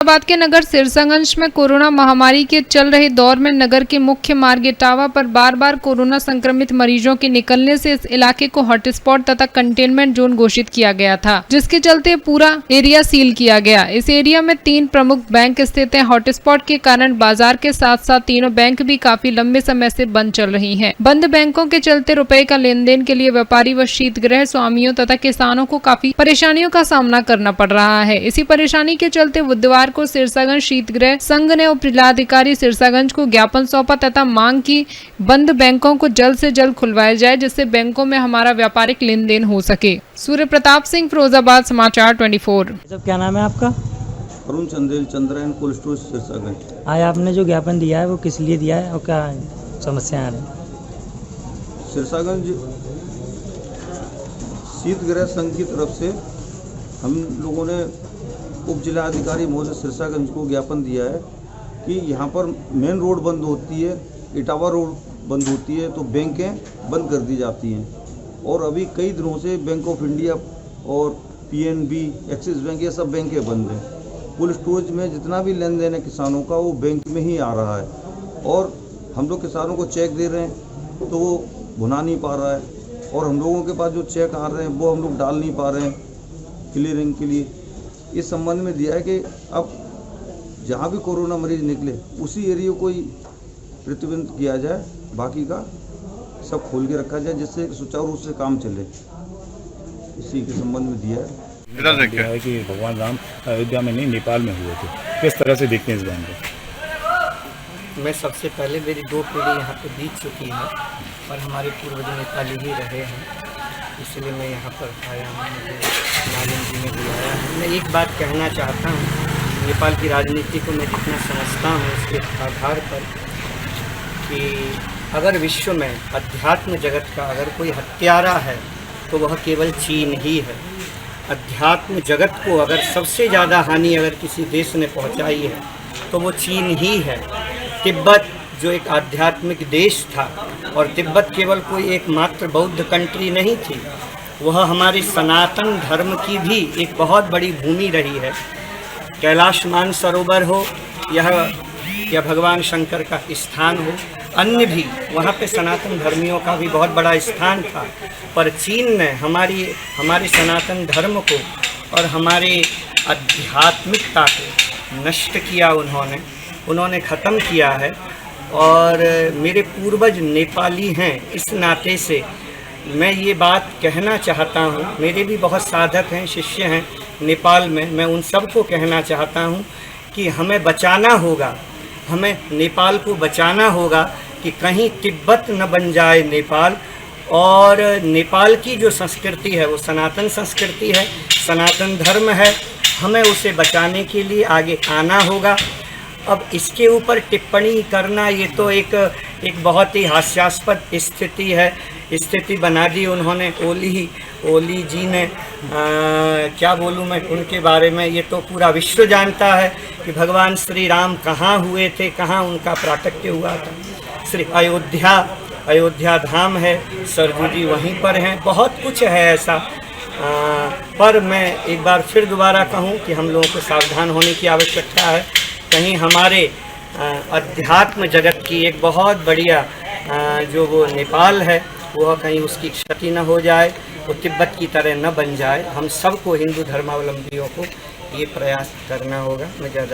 फैजाबाद के नगर सिरसागंज में कोरोना महामारी के चल रहे दौर में नगर के मुख्य मार्ग इटावा पर बार बार कोरोना संक्रमित मरीजों के निकलने से इस इलाके को हॉटस्पॉट तथा कंटेनमेंट जोन घोषित किया गया था, जिसके चलते पूरा एरिया सील किया गया। इस एरिया में 3 प्रमुख बैंक स्थित हैं। हॉटस्पॉट के कारण बाजार के साथ साथ तीनों बैंक भी काफी लंबे समय से बंद चल रही हैं। बंद बैंकों के चलते रुपए का लेन देन के लिए व्यापारी व शीतगृह स्वामियों तथा किसानों को काफी परेशानियों का सामना करना पड़ रहा है। इसी परेशानी के चलते बुधवार को सिरसागंज शीतगृह संघ ने उपजिलाधिकारी सिरसागंज को ज्ञापन सौंपा तथा मांग की बंद बैंकों को जल्द से जल्द खुलवाया जाए, जिससे बैंकों में हमारा व्यापारिक लेन देन हो सके। सूर्य प्रताप सिंह, फिरोजाबाद समाचार 24। जब क्या नाम है आपका? Arun Chandel, Chandrayaan cold storage Sirsaganj. आज आपने जो ज्ञापन दिया है वो किस लिए दिया है और क्या समस्या आ रही? सिरसागंज शीतगृह संघ की तरफ से हम लोगों ने उप जिला अधिकारी महोदय सिरसागंज को ज्ञापन दिया है कि यहाँ पर मेन रोड बंद होती है, इटावा रोड बंद होती है, तो बैंकें बंद कर दी जाती हैं। और अभी कई दिनों से बैंक ऑफ इंडिया और पीएनबी, एक्सिस बैंक, ये सब बैंकें बंद हैं। कोल्ड स्टोरेज में जितना भी लेन देन है किसानों का वो बैंक में ही आ रहा है, और हम लोग किसानों को चेक दे रहे हैं तो वो भुना नहीं पा रहा है, और हम लोगों के पास जो चेक आ रहे हैं वो हम लोग डाल नहीं पा रहे हैं क्लियरिंग के लिए। इस संबंध में दिया है कि अब जहाँ भी कोरोना मरीज निकले उसी एरिया को ही प्रतिबंध किया जाए, बाकी का सब खोल के रखा जाए, जिससे सुचारू रूप से काम चले। इसी के संबंध में दिया है कि भगवान राम अयोध्या में नहीं नेपाल में हुए थे। किस तरह से देखते हैं इस बात को? मैं सबसे पहले मेरी 2 पीढ़ी यहाँ पे बीत चुकी है और हमारे पूर्वज नेपाली ही रहे हैं, इसलिए मैं यहाँ पर आया हूँ। मुझे लालन जी ने बुलाया है। मैं एक बात कहना चाहता हूँ, नेपाल की राजनीति को मैं जितना समझता हूँ उसके आधार पर कि अगर विश्व में अध्यात्म जगत का अगर कोई हत्यारा है तो वह केवल चीन ही है। अध्यात्म जगत को अगर सबसे ज़्यादा हानि अगर किसी देश ने पहुँचाई है तो वो चीन ही है। तिब्बत जो एक आध्यात्मिक देश था, और तिब्बत केवल कोई एकमात्र बौद्ध कंट्री नहीं थी, वह हमारे सनातन धर्म की भी एक बहुत बड़ी भूमि रही है। कैलाश मानसरोवर हो, यह भगवान शंकर का स्थान हो, अन्य भी वहाँ पे सनातन धर्मियों का भी बहुत बड़ा स्थान था। पर चीन ने हमारे सनातन धर्म को और हमारे आध्यात्मिकता को नष्ट किया, उन्होंने ख़त्म किया है। और मेरे पूर्वज नेपाली हैं, इस नाते से मैं ये बात कहना चाहता हूँ, मेरे भी बहुत साधक हैं, शिष्य हैं नेपाल में, मैं उन सब को कहना चाहता हूँ कि हमें बचाना होगा, हमें नेपाल को बचाना होगा कि कहीं तिब्बत न बन जाए नेपाल। और नेपाल की जो संस्कृति है वो सनातन संस्कृति है, सनातन धर्म है, हमें उसे बचाने के लिए आगे आना होगा। अब इसके ऊपर टिप्पणी करना ये तो एक बहुत ही हास्यास्पद स्थिति बना दी उन्होंने। ओली जी ने क्या बोलूँ मैं उनके बारे में, ये तो पूरा विश्व जानता है कि भगवान श्री राम कहाँ हुए थे, कहाँ उनका प्राकट्य हुआ था। श्री अयोध्या धाम है, सरजू जी वहीं पर हैं, बहुत कुछ है ऐसा। पर मैं एक बार फिर दोबारा कहूँ कि हम लोगों को सावधान होने की आवश्यकता है। कहीं हमारे अध्यात्म जगत की एक बहुत बढ़िया जो वो नेपाल है वह कहीं उसकी क्षति न हो जाए, वो तिब्बत की तरह न बन जाए। हम सबको हिंदू धर्मावलंबियों को ये प्रयास करना होगा। मैं ज़्यादा